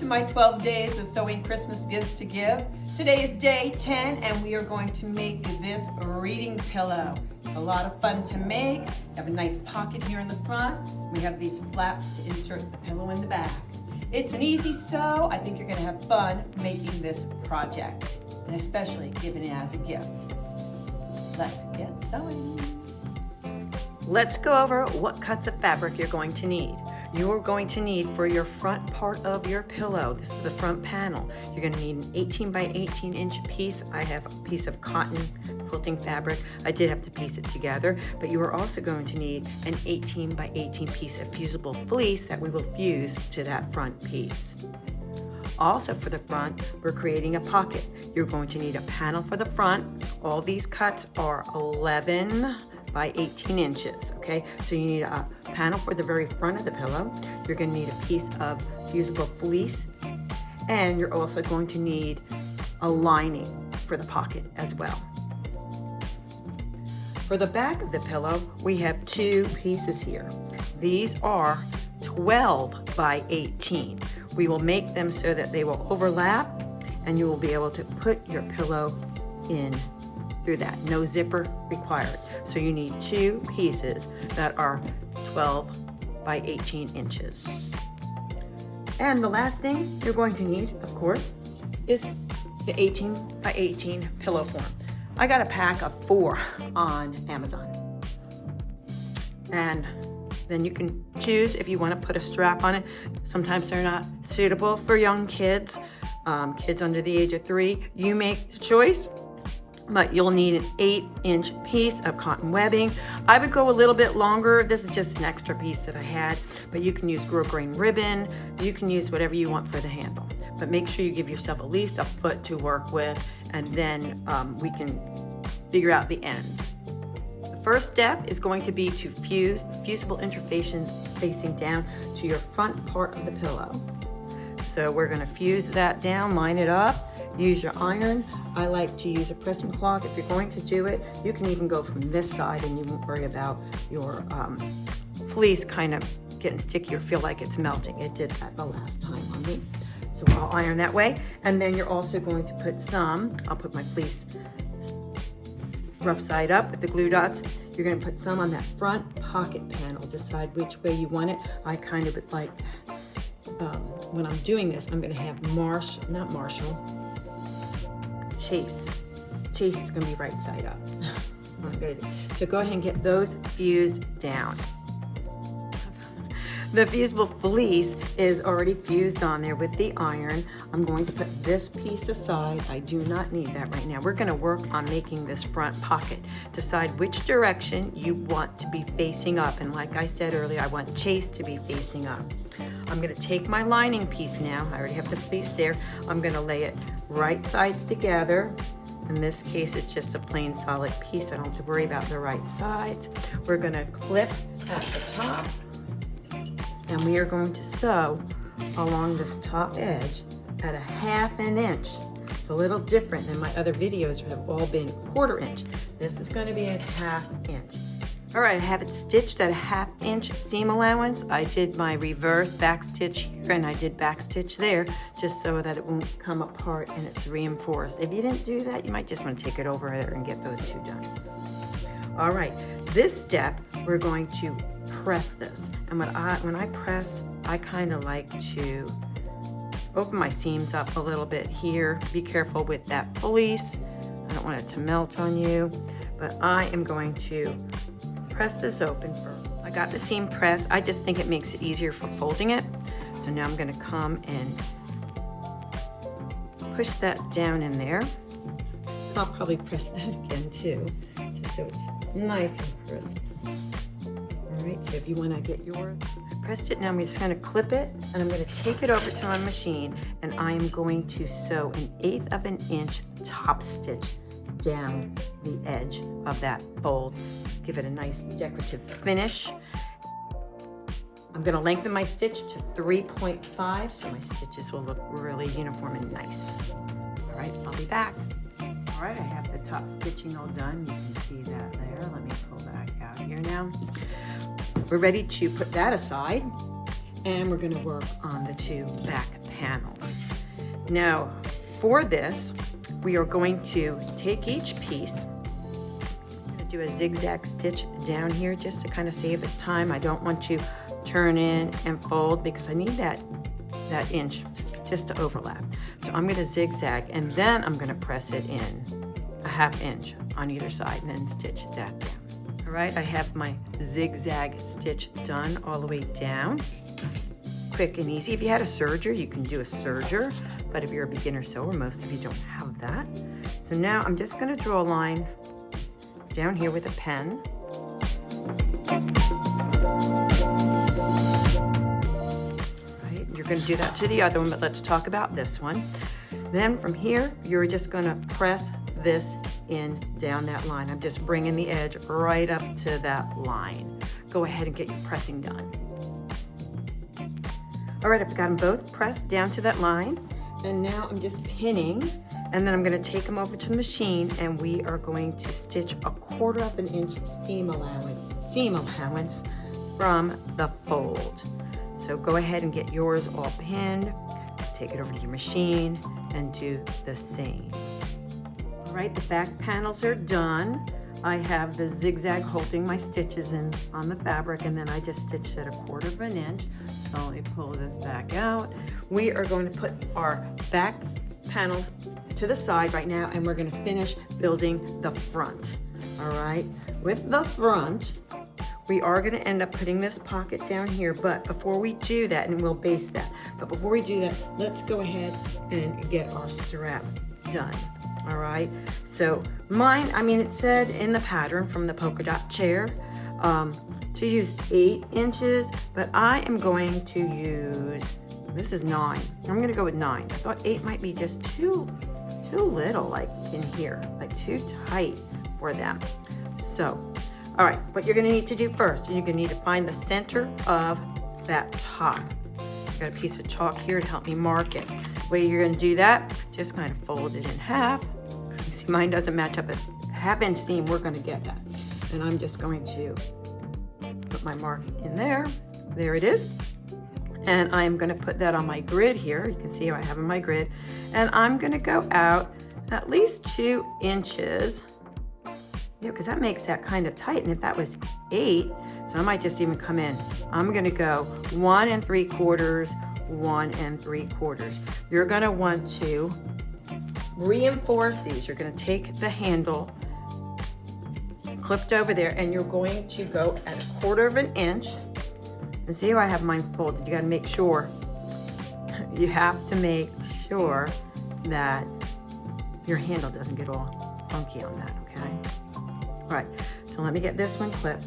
my 12 days of sewing Christmas gifts to give. Today is day 10 and we are going to make this reading pillow. It's a lot of fun to make. You have a nice pocket here in the front. We have these flaps to insert the pillow in the back. It's an easy sew. I think you're gonna have fun making this project, and especially giving it as a gift. Let's get sewing. Let's go over what cuts of fabric you're going to need. You're going to need, for your front part of your pillow, this is the front panel, you're going to need an 18 by 18 inch piece. I have a piece of cotton quilting fabric. I did have to piece it together, but you are also going to need an 18 by 18 piece of fusible fleece that we will fuse to that front piece. Also for the front, we're creating a pocket. You're going to need a panel for the front. All these cuts are 11 by 18 inches, okay? So you need a panel for the very front of the pillow. You're gonna need a piece of fusible fleece, and you're also going to need a lining for the pocket as well. For the back of the pillow, we have two pieces here. These are 12 by 18. We will make them so that they will overlap, and you will be able to put your pillow in through that. No zipper required. So you need two pieces that are 12 by 18 inches. And the last thing you're going to need, of course, is the 18 by 18 pillow form. I got a pack of 4 on Amazon. And then you can choose if you want to put a strap on it. Sometimes they're not suitable for young kids, kids under the age of 3. You make the choice. But you'll need an 8-inch piece of cotton webbing. I would go a little bit longer. This is just an extra piece that I had, but you can use grosgrain ribbon. You can use whatever you want for the handle. But make sure you give yourself at least a foot to work with, and then we can figure out the ends. The first step is going to be to fuse the fusible interfacing facing down to your front part of the pillow. So we're gonna fuse that down, line it up. Use your iron. I like to use a pressing cloth. If you're going to do it, you can even go from this side and you won't worry about your fleece kind of getting sticky or feel like it's melting. It did that the last time on me. So I'll iron that way. And then you're also going to put some, I'll put my fleece rough side up with the glue dots. You're gonna put some on that front pocket panel. Decide which way you want it. I kind of would like, when I'm doing this, I'm gonna have Chase. Chase is gonna be right side up. So go ahead and get those fused down. The fusible fleece is already fused on there with the iron. I'm going to put this piece aside. I do not need that right now. We're gonna work on making this front pocket. Decide which direction you want to be facing up. And like I said earlier, I want Chase to be facing up. I'm gonna take my lining piece now. I already have the fleece there. I'm gonna lay it right sides together. In this case, it's just a plain solid piece. I don't have to worry about the right sides. We're gonna clip at the top, and we are going to sew along this top edge at a 1/2 inch. It's a little different than my other videos that have all been 1/4 inch. This is gonna be a 1/2 inch. All right, I have it stitched at a 1/2 inch seam allowance. I did my reverse back stitch here and I did back stitch there just so that it won't come apart and it's reinforced. If you didn't do that, you might just want to take it over there and get those two done. All right, this step, we're going to press this. And when I press, I kind of like to open my seams up a little bit here. Be careful with that fleece. I don't want it to melt on you, but I am going to press this open first. I got the seam pressed. I just think it makes it easier for folding it. So now I'm gonna come and push that down in there. I'll probably press that again too, just so it's nice and crisp. All right, so if you wanna get yours, I pressed it. Now I'm just gonna clip it and I'm gonna take it over to my machine and I am going to sew an 1/8 of an inch top stitch down the edge of that fold. Give it a nice decorative finish. I'm gonna lengthen my stitch to 3.5 so my stitches will look really uniform and nice. All right, I'll be back. All right, I have the top stitching all done. You can see that there. Let me pull that out here now. We're ready to put that aside and we're gonna work on the two back panels. Now, for this, we are going to take each piece. I'm going to do a zigzag stitch down here just to kind of save us time. I don't want to turn in and fold because I need that inch just to overlap. So I'm going to zigzag and then I'm going to press it in a 1/2 inch on either side and then stitch that down. All right, I have my zigzag stitch done all the way down. Quick and easy. If you had a serger, you can do a serger, but if you're a beginner sewer, most of you don't have that. So now I'm just going to draw a line down here with a pen. Right, you're going to do that to the other one, but let's talk about this one. Then from here, you're just going to press this in down that line. I'm just bringing the edge right up to that line. Go ahead and get your pressing done. All right, I've got them both pressed down to that line, and now I'm just pinning, and then I'm going to take them over to the machine, and we are going to stitch a 1/4 inch seam allowance from the fold. So go ahead and get yours all pinned, take it over to your machine, and do the same. All right, the back panels are done. I have the zigzag holding my stitches in on the fabric, and then I just stitched at a 1/4 inch. So let me pull this back out. We are going to put our back panels to the side right now, and we're going to finish building the front. All right, with the front, we are going to end up putting this pocket down here, but before we do that, and we'll base that, but before we do that, let's go ahead and get our strap done. All right, so mine, it said in the pattern from the polka dot chair to use 8 inches, but I am going to use, this is 9. I'm going to go with 9. I thought 8 might be just too little, like in here, like too tight for them. So, all right, what you're going to need to do first, you're going to need to find the center of that top. I've got a piece of chalk here to help me mark it. The way you're going to do that, just kind of fold it in half. You see, mine doesn't match up. A 1/2 inch seam, we're going to get that. And I'm just going to put my mark in there. There it is. And I'm going to put that on my grid here. You can see how I have on my grid. And I'm going to go out at least 2 inches. Because that makes that kind of tight. And if that was 8, so I might just even come in. I'm going to go 1 3/4, 1 3/4. You're going to want to reinforce these. You're going to take the handle clipped over there, and you're going to go at a 1/4 inch. And see how I have mine folded. You got to make sure. You have to make sure that your handle doesn't get all funky on that. Okay. All right. So let me get this one clipped.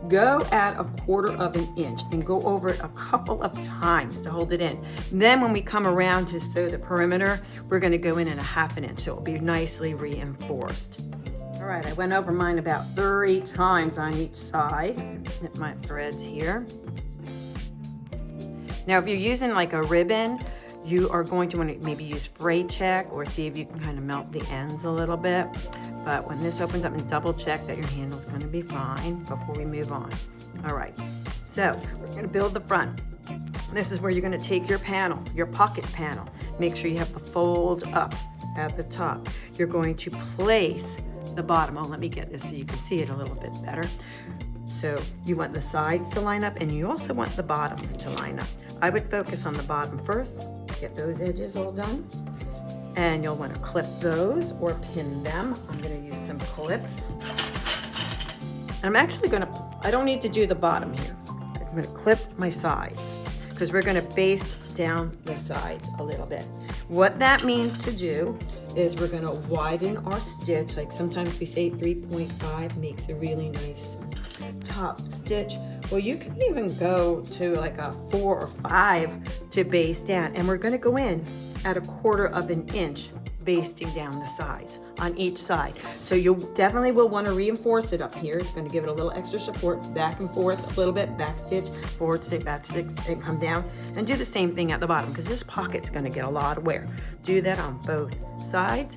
Go at a 1/4 inch and go over it a couple of times to hold it in. Then when we come around to sew the perimeter, we're going to go in at a 1/2 inch, so it will be nicely reinforced. All right, I went over mine about 3 times on each side. Snip my threads here. Now, if you're using like a ribbon, you are going to want to maybe use fray check or see if you can kind of melt the ends a little bit. But when this opens up, and double check that your handle's going to be fine before we move on. All right, so we're going to build the front. This is where you're going to take your panel, your pocket panel. Make sure you have the fold up at the top. You're going to place the bottom. Oh, let me get this so you can see it a little bit better. So you want the sides to line up, and you also want the bottoms to line up. I would focus on the bottom first, get those edges all done. And you'll want to clip those or pin them. I'm going to use some clips. And I'm actually going to, I don't need to do the bottom here. I'm going to clip my sides because we're going to baste down the sides a little bit. What that means to do is we're going to widen our stitch. Like sometimes we say 3.5 makes a really nice top stitch. Well, you can even go to like a 4 or 5 to baste down. And we're going to go in at a 1/4 inch basting down the sides on each side. So you definitely will want to reinforce it up here. It's going to give it a little extra support, back and forth a little bit, back stitch, forward stitch, back stitch, and come down. And do the same thing at the bottom because this pocket's going to get a lot of wear. Do that on both sides.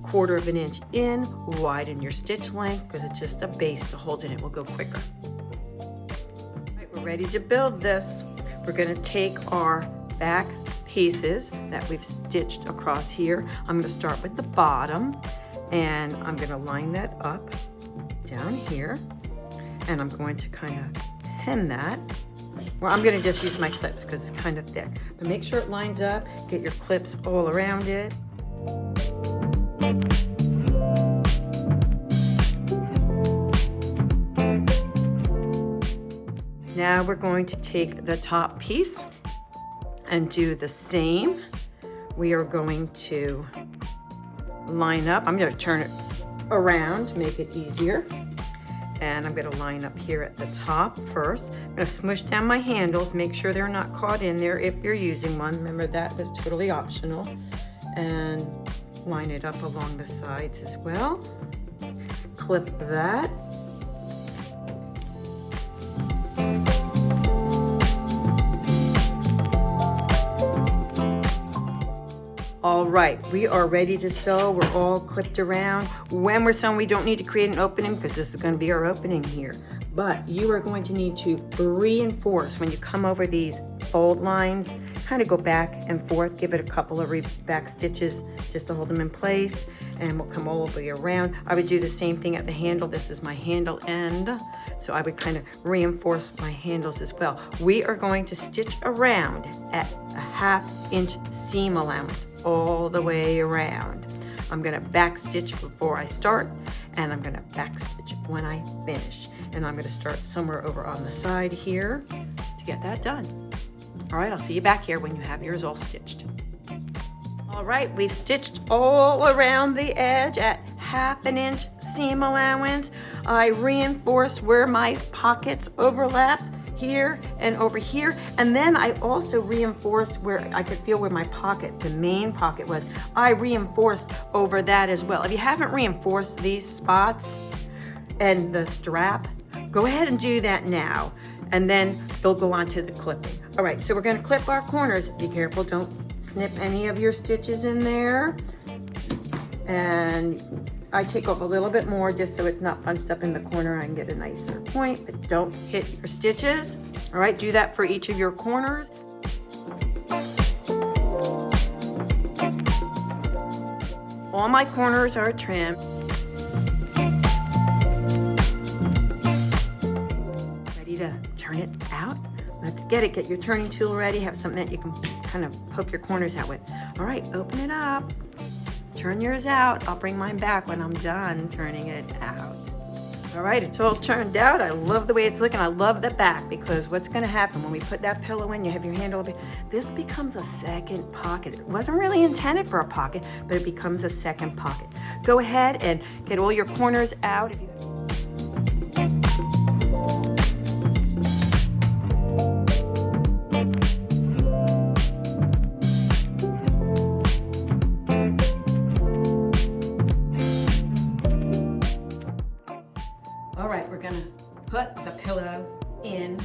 1/4 inch in, widen your stitch length because it's just a base to hold it. It will go quicker. All right, we're ready to build this. We're going to take our back pieces that we've stitched across here. I'm going to start with the bottom, and I'm going to line that up down here, and I'm going to kind of pin that. Well, I'm going to just use my clips because it's kind of thick, but make sure it lines up. Get your clips all around it. Now we're going to take the top piece and do the same. We are going to line up. I'm going to turn it around to make it easier. And I'm going to line up here at the top first. I'm going to smush down my handles, make sure they're not caught in there if you're using one. Remember, that was totally optional. And line it up along the sides as well. Clip that. All right, we are ready to sew. We're all clipped around. When we're sewing, we don't need to create an opening because this is going to be our opening here. But you are going to need to reinforce when you come over these fold lines. Kind of go back and forth, give it a couple of back stitches just to hold them in place, and we'll come all the way around. I would do the same thing at the handle. This is my handle end, so I would kind of reinforce my handles as well. We are going to stitch around at a 1/2 inch seam allowance all the way around. I'm going to back stitch before I start, and I'm going to back stitch when I finish. And I'm going to start somewhere over on the side here to get that done. All right, I'll see you back here when you have yours all stitched. All right, we've stitched all around the edge at 1/2 inch seam allowance. I reinforced where my pockets overlapped here and over here, and then I also reinforced where I could feel where my pocket, the main pocket was. I reinforced over that as well. If you haven't reinforced these spots and the strap, go ahead and do that now, and then they'll go on to the clipping. All right, so we're going to clip our corners. Be careful, don't snip any of your stitches in there. And I take off a little bit more just so it's not punched up in the corner. I can get a nicer point, but don't hit your stitches. All right, do that for each of your corners. All my corners are trimmed. Ready to turn it out? Let's get it. Get your turning tool ready. Have something that you can kind of poke your corners out with. All right, open it up. Turn yours out. I'll bring mine back when I'm done turning it out. All right, it's all turned out. I love the way it's looking. I love the back, because what's going to happen when we put that pillow in, you have your handle up here, this becomes a second pocket. It wasn't really intended for a pocket, but it becomes a second pocket. Go ahead and get all your corners out. All right, we're gonna put the pillow in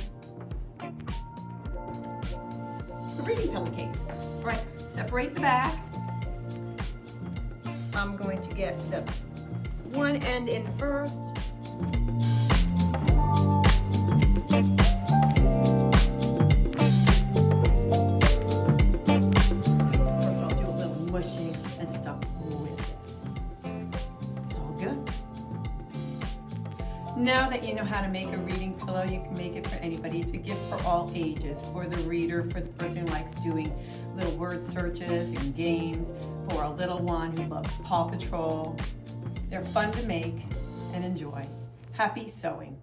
the reading pillow case. All right, separate the back. I'm going to get the one end in first. Of course, I'll do a little mushing and stuff with it. It's all good. Now that you know how to make a reading pillow, you can make it for anybody. It's a gift for all ages, for the reader, for the person who likes doing little word searches and games, for a little one who loves Paw Patrol. They're fun to make and enjoy. Happy sewing.